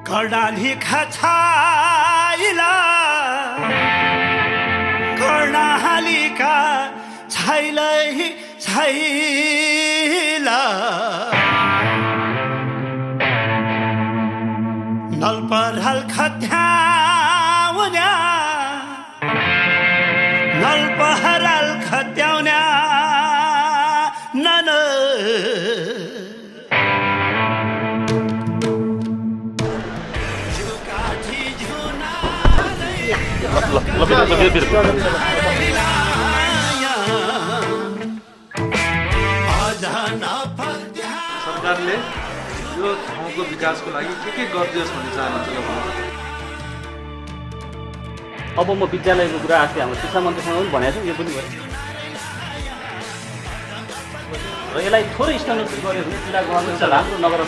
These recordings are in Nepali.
कर्णाली खाइला कर्णालीका छैलै छैला नलपराल खत्याउन्या नलपराल खत्याउन्या नन सरकारले यो ठाउँको विकासको लागि के गरिदियोस् भन्ने चाहनुहुन्छ अब म विद्यालयको कुरा अस्ति हाम्रो शिक्षा मन्त्रीसँग पनि भनेको छु यो पनि भयो र यसलाई थोरै स्थानान्तरित गऱ्यो भने जिल्ला गभर्मेन्ट राम्रो नगर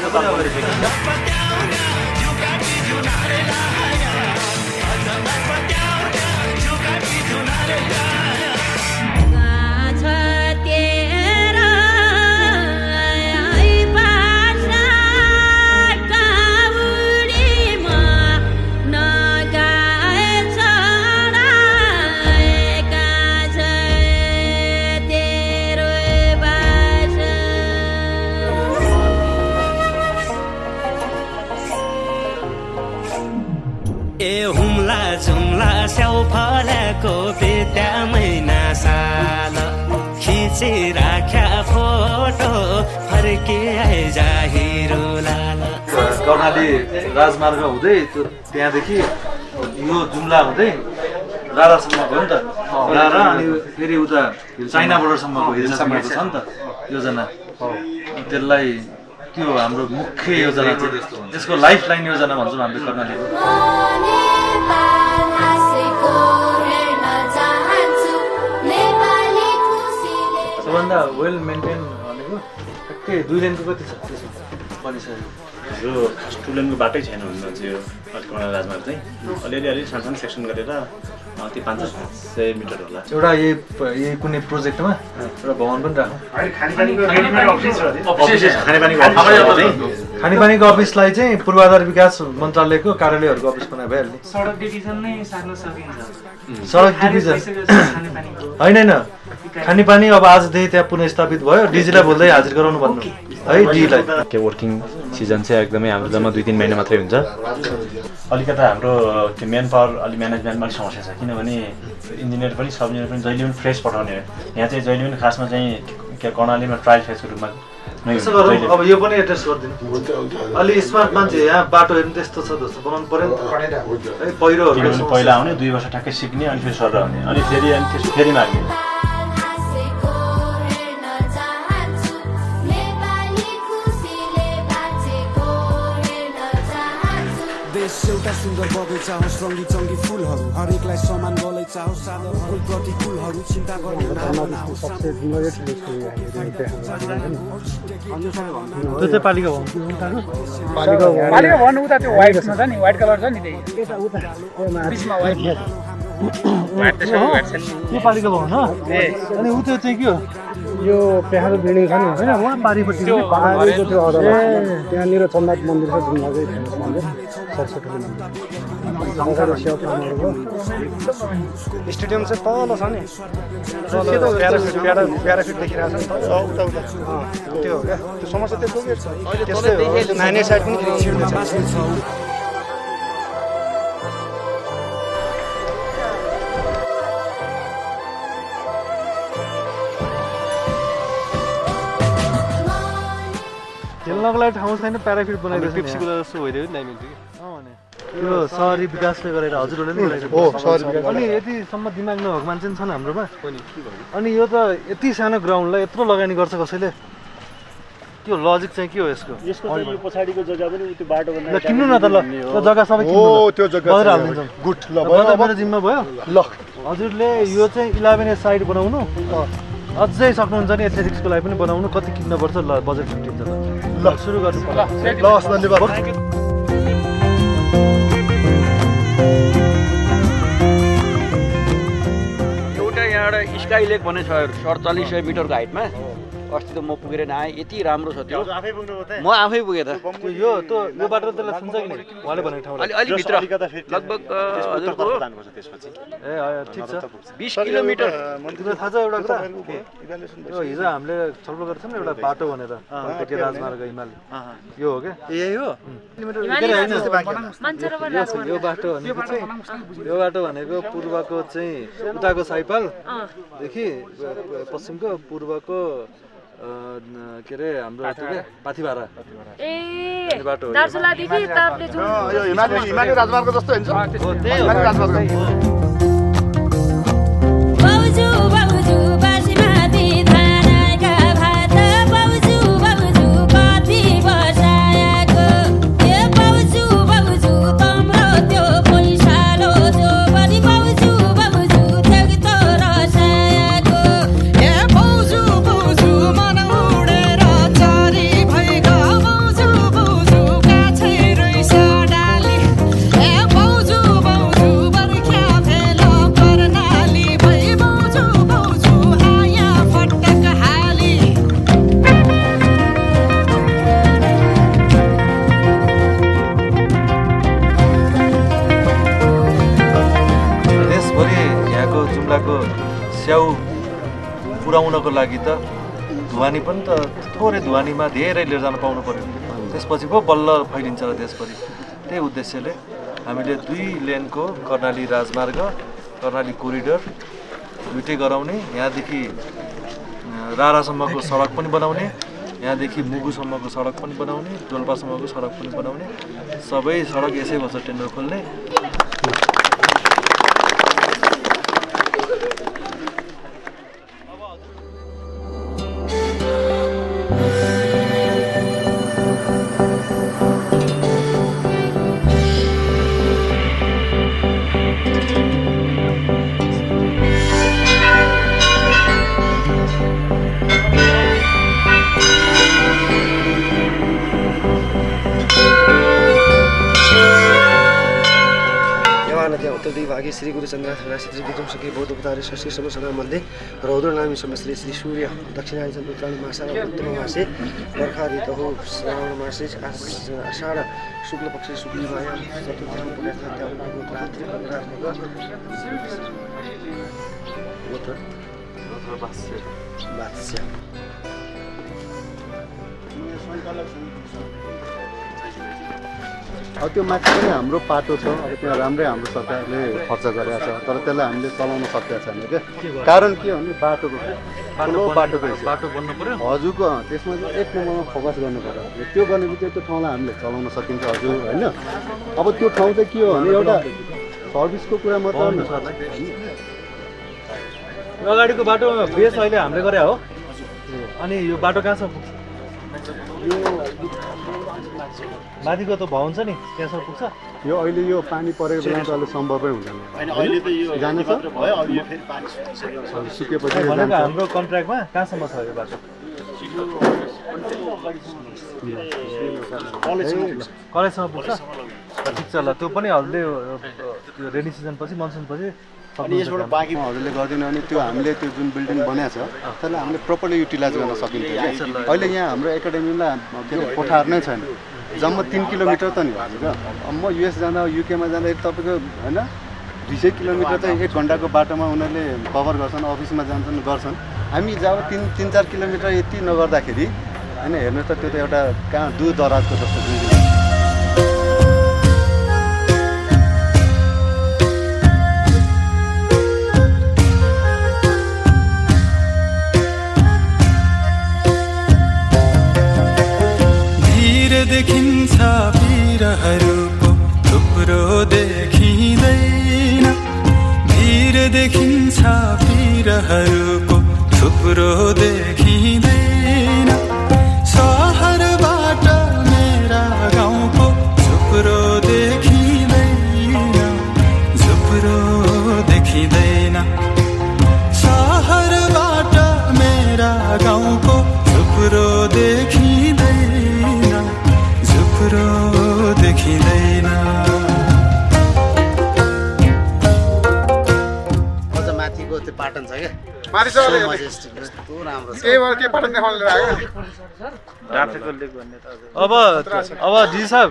जुम्ला स्याउ फलेको बित्या महिना साल खिची राख्या फोटो फर्किआइ जाहिरो लाल कर्णाली राजमार्ग हुँदै त्यहाँदेखि यो जुम्ला हुँदै रारासम्म भयो नि त रारा अनि फेरि उता चाइना बोर्डरसम्मको हिलसम्मको छ नि त योजना त्यसलाई त्यो हाम्रो मुख्य योजना त्यसको लाइफ लाइन योजना भन्छौँ हामीले कर्णालीको सबभन्दा वेल मेन्टेन भनेको ठ्याक्कै 2 लेनको कति छ त्यसमा बनिसक्यो यो स्टुडेन्टको बाटै छैन भन्नु चाहिँ यो कर्णाली राजमार्ग चाहिँ अलिअलि सानो सेक्सन गरेर त्यो 500 मिटर होला एउटा यही कुनै प्रोजेक्टमा एउटा भवन पनि राखौँ खानेपानीको अफिसलाई चाहिँ पूर्वाधार विकास मन्त्रालयको कार्यालयहरूको अफिस बनाए भइहाल्ने सडक डिभिजन नै सार्न सकिन्छ सडक डिभिजन होइन खानेपानी अब आजदेखि त्यहाँ पुनःस्थापित भयो डीजीलाई बोल्दै हाजिर गराउनु भन्नु है डीलाई के वर्किङ सिजन चाहिँ एकदमै हाम्रो जम्मा 2-3 महिना मात्रै हुन्छ अलिकता हाम्रो त्यो मेन पावर अलि म्यानेजमेन्टमा अलिक समस्या छ किनभने इन्जिनियर पनि सब इन्जिनियर पनि जहिले पनि फ्रेस पठाउने हो यहाँ चाहिँ जहिले पनि खासमा चाहिँ के कर्णालीमा ट्रायल फेजको रूपमा अब यो पनि एड्रेस गरिदिनु अलि स्मार्ट मान्छे यहाँ बाटो हेर्नु त्यस्तो छ जस्तो बनाउनु पर्यो नि त है पहिरोहरू पहिला आउने 2 वर्ष ठ्याक्कै सिक्ने अनि फेरि सर आउने अनि त्यसो फेरि माग्ने एउटा सुन्दर बगैँचा होस् रङ्गी चङ्गी फुलहरू हरेकलाई समान गलैँचा होस् सादर फुल प्रतिकूलहरू चिन्ता गर्ने त्यो चाहिँ पालिका भवन उता त्यो व्हाइटमा छ नि व्हाइट कलर छ नि त्यही बिचमा व्हाइट त्यो पालिका भवन हो अनि उ त्यो चाहिँ के हो यो पेहारो बिल्डिङ छ नि होइन उहाँ पारिपट्टि पारिको त्यो त्यहाँनिर चन्द्रनाथ मन्दिर छ जुम्लाकै फेमस मन्दिर सरस्वती स्टेडियम चाहिँ तल छ नि प्याराफिट देखिरहेको छ नि उता उता त्यो हो क्या त्यो समस्या त्यस्तो के छ नानी साइड पनि छिर्दैछ खेल्नको लागि ठाउँ छैन प्याराफिट बनाइदिएको पेप्सीको जस्तो भइदियो नि दामी यो सहरी विकासले गरेर हजुरहरूले नि हो सहरी विकास अनि यतिसम्म दिमाग नभएको मान्छे नि छन् हाम्रोमा अनि यो त यति सानो ग्राउन्डलाई यत्रो लगानी गर्छ कसैले त्यो लजिक चाहिँ के हो यसको यो पछाडिको जग्गा पनि त्यो बाटो ल किन्नु न त ल त्यो जग्गा सबै किन्नु त्यो जग्गा हालिदिन्छौँ गुड ल मेरो जिम्मा भयो ल हजुरले यो चाहिँ 11 साइड बनाउनु अझै सक्नुहुन्छ नि एथलेटिक्सको लागि पनि बनाउनु कति किन्नुपर्छ ल बजेट फिटिन्छ ल सुरु गर्नु पर्छ ल धन्यवाद एउटा यहाँबाट स्काई लेक भन्ने छ 4700 मिटरको हाइटमा अस्ति त म पुगेर आएँ यति राम्रो छ त्यो आफै पुग्नुभयो त म आफै पुगेँ त यो बाटो त्यसलाई छुन्छ कि नि उहाँले भनेको ठाउँलाई अलि भित्र लगभग हजुरको जानुपर्छ त्यसपछि ए ठिक छ 20 किलोमिटर तिमीलाई थाहा छ एउटा कुरा यो हिजो हामीले छलफल गरेको थियौँ नि एउटा बाटो भनेर पेटे राजमार्ग हिमाल यो हो क्या यही हो यो बाटो भनेको चाहिँ यो बाटो भनेको पूर्वको चाहिँ उताको साइपालदेखि पश्चिमको पूर्वको के अरे हाम्रो पाथिभारा बाटो हिमाली राजमार्ग जस्तो हुन्छ स्याउ पुर्याउनको लागि त धुवानी पनि त थोरै धुवानीमा धेरै लिएर जान पाउनु पर्यो त्यसपछि पो बल्ल फैलिन्छ र देशभरि त्यही उद्देश्यले हामीले 2 लेनको कर्णाली राजमार्ग कर्णाली कोरिडोर दुइटै गराउने यहाँदेखि रारासम्मको सडक पनि बनाउने यहाँदेखि मुगुसम्मको सडक पनि बनाउने डोल्पासम्मको सडक पनि बनाउने सबै सडक यसै वर्ष टेन्डर खोल्ने उत्तरदिग्भागे श्री गुरुचन्द्रनाथ राज श्री विक्रमसके बौद्ध अवतारी संस्कृत समसना मध्ये रौद्र नामी समश्री श्री सूर्य दक्षिणायन उत्तरायण मासा उत्तम मासे वर्षा ऋतु श्रावण मासे आषाढ शुक्ल पक्ष शुक्लमाया चतुर्थी रात्रि अब त्यो माथि पनि हाम्रो पाटो छ अब त्यहाँ राम्रै हाम्रो सरकारले खर्च गरेको छ तर त्यसलाई हामीले चलाउन सकेका छैन क्या कारण के हो भने बाटोको बाटो बन्नु पर्यो हजुरको त्यसमा चाहिँ 1 नम्बरमा फोकस गर्नु पर्यो त्यो गर्ने बित्तिकै त्यो ठाउँलाई हामीले चलाउन सकिन्छ हजुर होइन अब त्यो ठाउँ चाहिँ के हो भने एउटा सर्भिसको कुरा मात्र अगाडिको बाटो बेस अहिले हामीले गरे हो अनि यो बाटो कहाँ छ यो माथिको त भाउ हुन्छ नि त्यहाँसम्म पुग्छ यो अहिले यो पानी परेको बेला त अहिले सम्भवै हुँदैन जानु छ सुकेपछि भनेको हाम्रो कन्ट्र्याक्टमा कहाँसम्म छ यो बाटो कलेजसम्म पुग्छ ठिक छ ल त्यो पनि हजुरले रेनी सिजन पछि मनसुन पछि अनि यसबाट बाँकी हजुरले गर्दैन भने त्यो हामीले त्यो जुन बिल्डिङ बनाएको छ त्यसलाई हामीले प्रपरली युटिलाइज गर्न सकिन्छ अहिले यहाँ हाम्रो एकाडेमीमा कोठाहरू नै छैन जम्मा 3 किलोमिटर त नि हजुर म युएस जाँदा युकेमा जाँदाखेरि तपाईँको होइन 200 किलोमिटर चाहिँ 1 घन्टाको बाटोमा उनीहरूले कभर गर्छन् अफिसमा जान्छन् गर्छन् हामी जब 3-4 किलोमिटर यति नगर्दाखेरि होइन हेर्नुहोस् त त्यो त एउटा कहाँ दूर दराजको जस्तो देखिन्छ पिरहरूको थुप्रो देखिँदैन भिर देखिन्छ पिरहरूको थुप्रो देखिँदैन सहरबाट मेरा गाउँको झुप्रो देखिँदैन झुप्रो देखिँदैन सहरबाट मेरा गाउँको झुप्रो देखिँदैन झुप्रो देखिँदैन अझ माथिको त्यो पाटन छ क्या माथि छ मजेस्टिक त्यही भएर के पाटन देखाउन लिएर आयो अब डी साहब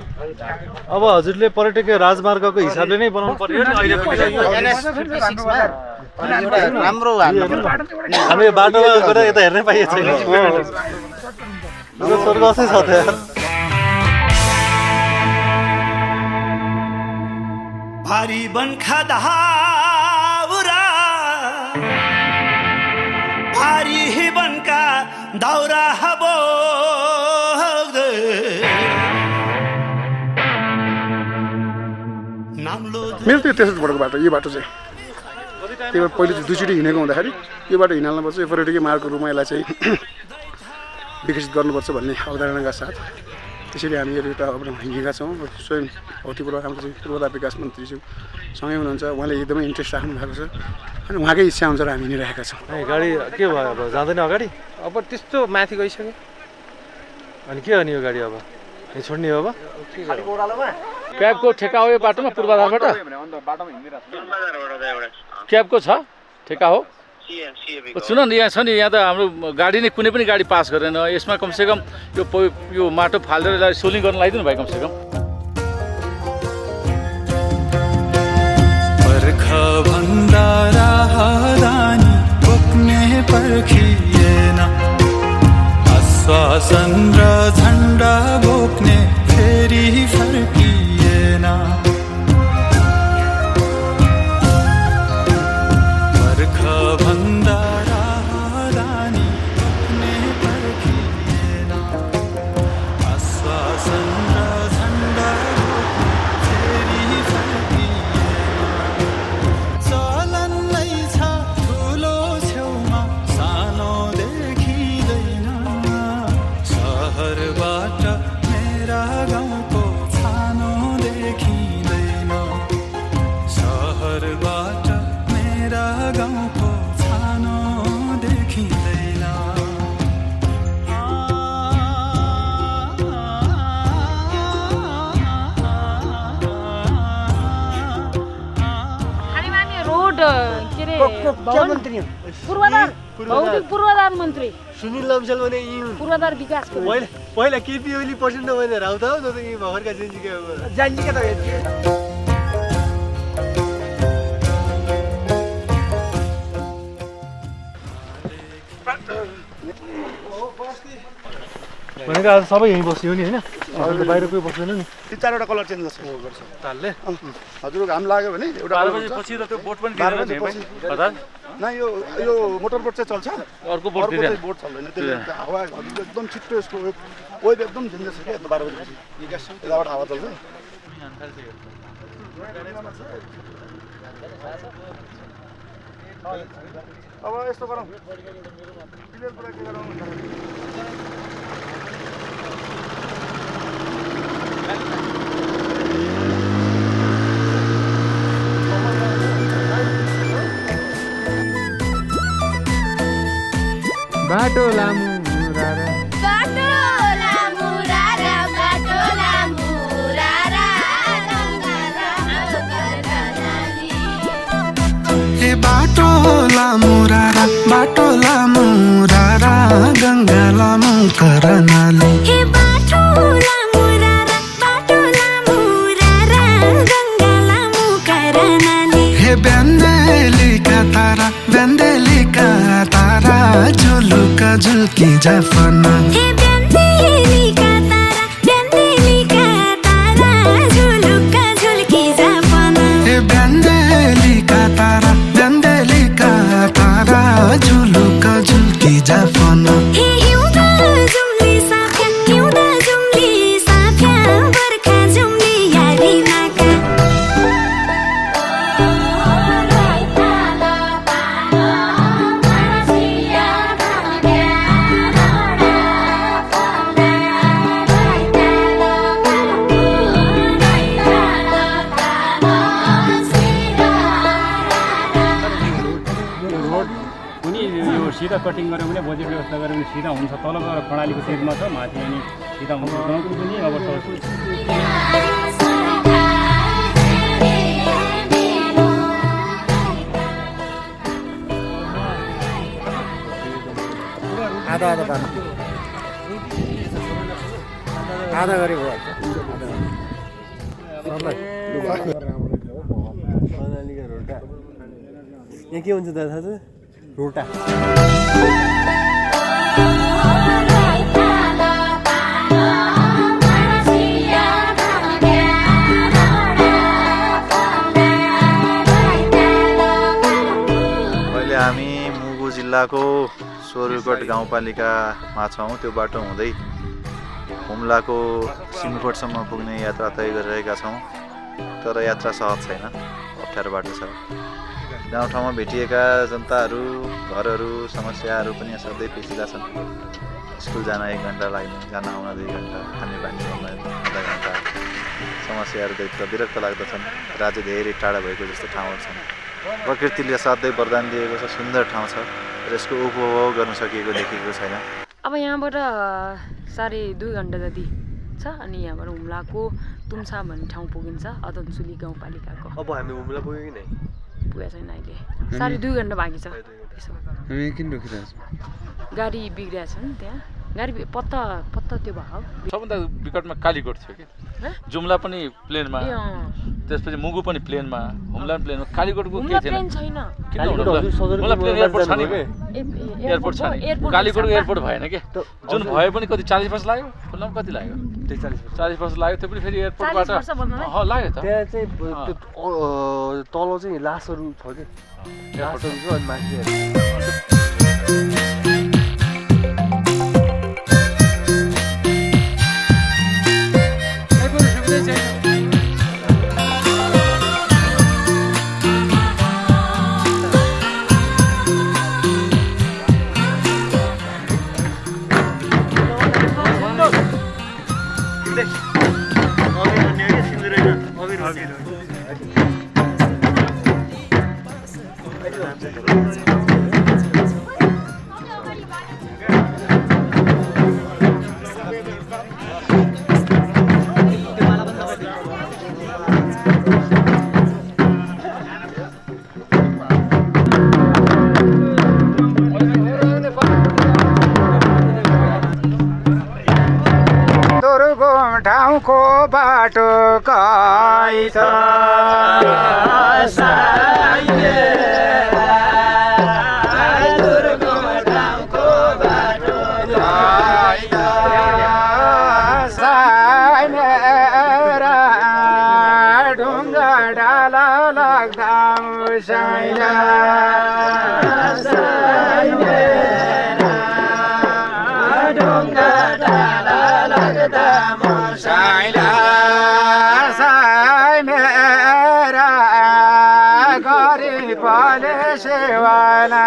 अब हजुरले पर्यटकीय राजमार्गको हिसाबले नै बनाउनु पर्यो नि अहिले पनि राम्रो हामी बाटोमा गएर यता हेर्नै पाइएको छैन स्वर्गसै छ त यार भारी बन्खा दाउरा भारी बन्का दाउरा हबो मेरो त्यो त्यसो पढेको बाटो यो बाटो चाहिँ त्यही भएर पहिले दुईचोटि हिँडेको हुँदाखेरि यो बाटो हिँड्नुपर्छ यो पर्यटकीय मार्गको रूपमा यसलाई चाहिँ विकसित गर्नुपर्छ भन्ने अवधारणाका साथ त्यसरी हामी एउटा अभियान हिँडेका छौँ स्वयं भौतिकपूर्व हाम्रो चाहिँ पूर्वता विकास मन्त्रीज्यू सँगै हुनुहुन्छ उहाँले एकदमै इन्ट्रेस्ट राख्नु भएको छ अनि उहाँकै इच्छा अनुसार हामी हिँडिरहेका छौँ गाडी के भयो अब जाँदैन अगाडि अब त्यस्तो माथि गइसक्यो अनि के अनि यो गाडी अब यहीँ छोड्ने हो अब क्याबको ठेका हो यो बाटोमा पूर्वाधारबाट क्याबको छ ठेका हो सुन न यहाँ छ नि यहाँ त हाम्रो गाडी नै कुनै पनि गाडी पास गरेन यसमा कमसेकम यो माटो फालेर यसलाई सोलिङ गर्न लगाइदिनु भयो कमसेकम बर्खा भन्दा राहदानी बोक्ने पर्खिएन आश्वासन र झन्डा बोक्ने फेरि फर्किएन बर्खा भन्दा राहदानी बोक्ने पर्खिएन आश्वासन र झन्डा बोक्ने फेरि फर्किएन चलन नै छ ठुलो छेउमा सानो देखिँदैन सहरबाट मेरा गाउँको छानो देखिँदैन सहरबाट मेरा गाउँको छानो देखिँदैन रोड के अरे पूर्वाधार भौतिक पूर्वाधार मन्त्री सुनिल लम्साल भने पूर्वाधार विकासको पहिला केपी ओली पर्सेन्ट भनेर आउँदा हो न त यी भर्खरका जान्जिका त भनेको आज सबै यहीँ बस्यो नि होइन बाहिर कोही बस्दैन नि तिन चारवटा कलर चेन्ज गर्छ तालले हजुर घाम लाग्यो भने एउटा पछि त त्यो बोट पनि न यो मोटर बोट चाहिँ चल्छ अर्को बोट दिँदैन बोट चल्दैन त्यसले हावा एकदम छिट्टो यसको वेभ एकदम झन्झट छ क्या 12 बजेपछि यताबाट हावा चल्छ अब यस्तो गरौँ क्लियर कुरा के गरौँ बाटो लामो मुरारा हे बाटो लामो रारा गङ्गा लामो करनाली हे बाटो लामो रारा गङ्गा लामो करनाली हे बेन्देलीका तारा झुलुका झुल्की जाफना हे बेन्देलीका तारा झुलुका झुल्की जाफना हे बेन्देलीका तारा झुलुका झुल्की जाफना हे हिउँदा जुम्ली साफ्या बर्खा जुम्ली यारी नाका सिधा कटिङ गऱ्यो भने बजेट व्यवस्था गऱ्यो भने सिधा हुन्छ तल गएर प्रणालीको सिटमा छ माथि अनि सिधा हुन्छ गाउँको पनि अब आधा पार्नु आधा गरी भयो यहाँ के हुन्छ दादा थाहा छ रोटा अहिले हामी मुगु जिल्लाको सोरुकोट गाउँपालिकामा छौँ। त्यो बाटो हुँदै हुम्लाको सिमकोटसम्म पुग्ने यात्रा तय गरिरहेका छौँ। तर यात्रा सहज छैन, अप्ठ्यारो बाटो छ। गाउँठाउँमा भेटिएका जनताहरू, घरहरू, समस्याहरू पनि असाध्यै पेचिला छन्। स्कुल जान 1 घन्टा लाग्ने, जान आउन 2 घन्टा, खानेपानी ल्याउन आधा घन्टा, समस्याहरू देख्दा विरक्त लाग्दछन्। राज्य धेरै टाढा भएको जस्तो ठाउँहरू छन्। प्रकृतिले असाध्यै वरदान दिएको छ, सुन्दर ठाउँ छ र यसको उपभोग गर्न सकिएको देखेको छैन। अब यहाँबाट 2.5 घन्टा जति छ अनि यहाँबाट हुम्लाको तुम्सा भन्ने ठाउँ पुगिन्छ अदनसुली गाउँपालिकाको। अब हामी हुम्ला पुग्यो कि नै पुगेको छैन अहिले, 2.5 घन्टा बाँकी छ। हामी किन रोकिरहेको छौँ? गाडी बिग्रिएको छ नि त्यहाँ, गाडी पत्ता त्यो भयो। सबभन्दा विकटमा कालीकोट थियो कि, जुम्ला पनि प्लेनमा, त्यसपछि मुगु पनि प्लेनमा, हुम्ला पनि प्लेनमा, कालीकोटको के थिएन? प्लेन छैन। किन हुम्ला प्लेन एयरपोर्ट छ नि, एयरपोर्ट छ नि, कालीकोटको एयरपोर्ट भएन के? जुन भयो पनि कति 40 वर्ष लाग्यो, हुम्लामा कति लाग्यो? 40 वर्ष लाग्यो। त्यो पनि फेरि एयरपोर्टबाट लाग्यो त। त्यहाँ चाहिँ तल चाहिँ लासहरू छ कि, लासहरू छ अनि माथि ठाउँको बाटो काई छ ढुङ्गा डाला लाग्दा मुसाइला ढुङ्गा डाला लाग्दा मुसाइला साई मेरा गरिब सेवाला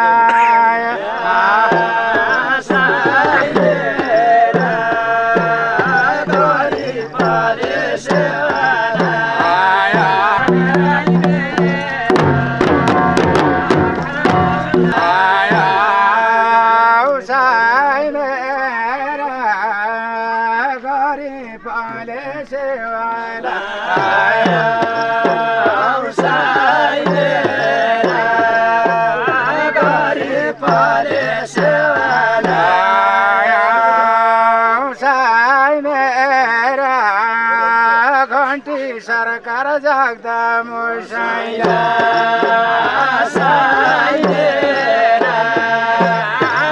सरकार जाग्दा मुसाइला साई मेरा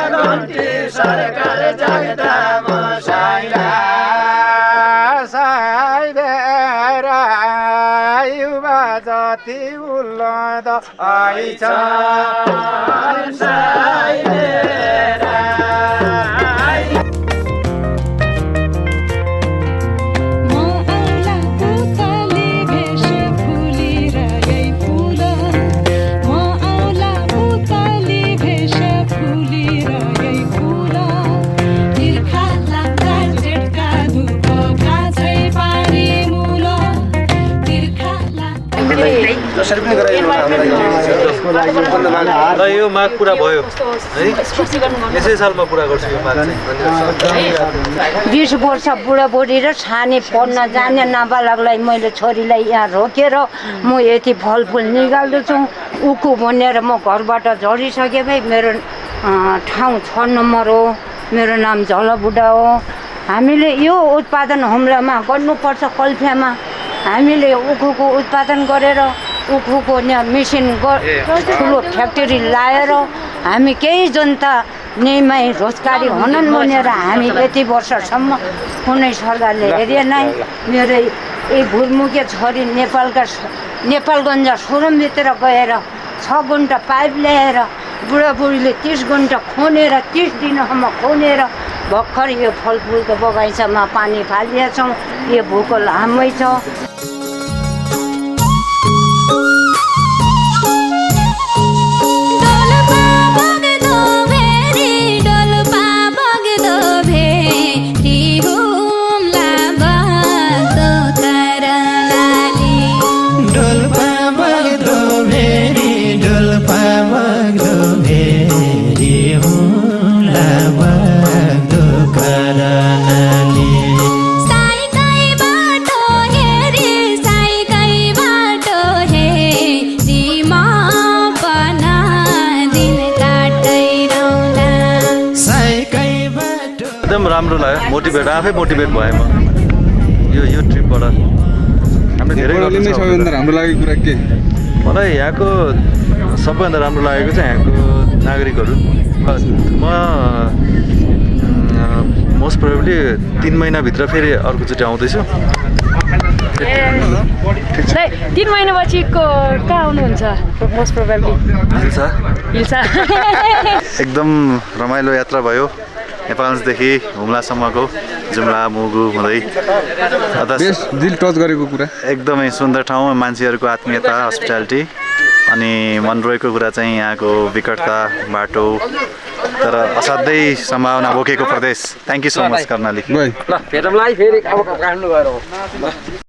घन्टी सरकार जाग्दा मुसाइला साई मेरा युवा जति उल्लद आइछ साई मेरा ल यो माग पुरा भयो है, यसै सालमा पुरा गर्छु यो माग चाहिँ। 20 वर्ष बुढाबुढी र सानै पढ्न जाने नाबालकलाई मैले छोरीलाई यहाँ रोकेर म यति फलफुल निकाल्दछु उखु भनेर म घरबाट झरिसके भए मेरो ठाउँ 6 नम्बर हो मेरो नाम झलबुढा हो। हामीले यो उत्पादन हुम्लामा गर्नुपर्छ। कल्फियामा हामीले उखुको उत्पादन गरेर उखुको मेसिन ठुलो फ्याक्ट्री लाएर हामी केही जनता नेमै रोजगारी हुनन् भनेर हामी यति वर्षसम्म कुनै सरकारले हेरेन। मेरो एक भुलमुखे छोरी नेपालगञ्ज सोरुमभित्र गएर 6 घन्टा पाइप ल्याएर बुढाबुढीले 30 घन्टा खनेर 30 दिनसम्म खनेर भर्खर यो फलफुलको बगैँचामा पानी फालिदिएका छौँ। यो भूको लामै छ। एकदम राम्रो लाग्यो, मोटिभेट आफै मोटिभेट भएँ म यो ट्रिपबाट। हामीले धेरै सबैभन्दा राम्रो लागेको कुरा के? मलाई यहाँको सबैभन्दा राम्रो लागेको चाहिँ यहाँको नागरिकहरू। म मोस्ट प्रोबेबली 3 महिनाभित्र फेरि अर्कोचोटि आउँदैछु। 3 महिनापछि कहाँ आउनुहुन्छ? Most probably hilsa. एकदम रमाइलो यात्रा भयो। नेपालदेखि हुम्लासम्मको जुम्ला मुगु हुँदै दिल टच गरेको कुरा एकदमै सुन्दर ठाउँ, मान्छेहरूको आत्मीयता, हस्पिटालिटी अनि मन रोएको कुरा चाहिँ यहाँको विकटता बाटो, तर असाध्यै सम्भावना बोकेको प्रदेश। Thank you so much Karnali. ल भेटौँला है फेरि अब काठमाडौँ गएर।